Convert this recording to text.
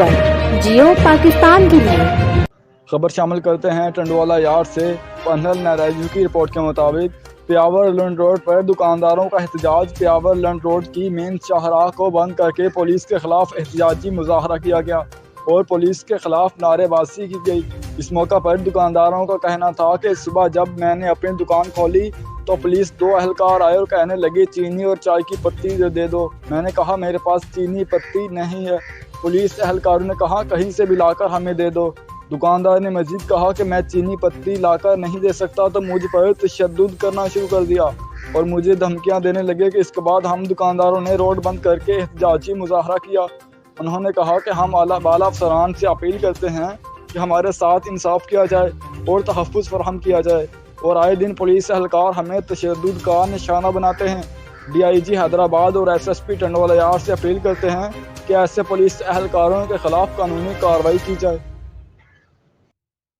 खबर जियो पाकिस्तान के लिए। खबर शामिल करते हैं टंडवाला यार्ड से। पंथल नारायजू की रिपोर्ट के मुताबिक प्यावर लंड रोड पर दुकानदारों का एहतजाज। प्यावर लंड रोड की मेन शाहराह को बंद करके पुलिस के खिलाफ एहतजाजी मुजाहरा किया गया और पुलिस के खिलाफ नारेबाजी की गई। इस मौका पर दुकानदारों का कहना था कि सुबह जब मैंने अपनी दुकान खोली तो पुलिस 2 एहलकार आए और कहने लगे चीनी और चाय की पत्ती दे दो। मैंने कहा मेरे पास चीनी पत्ती नहीं है। पुलिस एहलकारों ने कहा कहीं से भी लाकर हमें दे दो। दुकानदार ने मजीद कहा कि मैं चीनी पत्ती लाकर नहीं दे सकता तो मुझ पर तशद्दुद करना शुरू कर दिया और मुझे धमकियां देने लगे कि इसके बाद हम दुकानदारों ने रोड बंद करके एहतजाजी मुजाहरा किया। उन्होंने कहा कि हम बाला अफसरान से अपील करते हैं कि हमारे साथ इंसाफ किया जाए और तहफ़्फ़ुज़ फराहम किया जाए और आए दिन पुलिस एहलकार हमें तशद्दुद का निशाना बनाते हैं। DIG हैदराबाद और SSP टंडवाला यार्ड से अपील करते हैं कि ऐसे पुलिस एहलकारों के खिलाफ कानूनी कार्रवाई की जाए।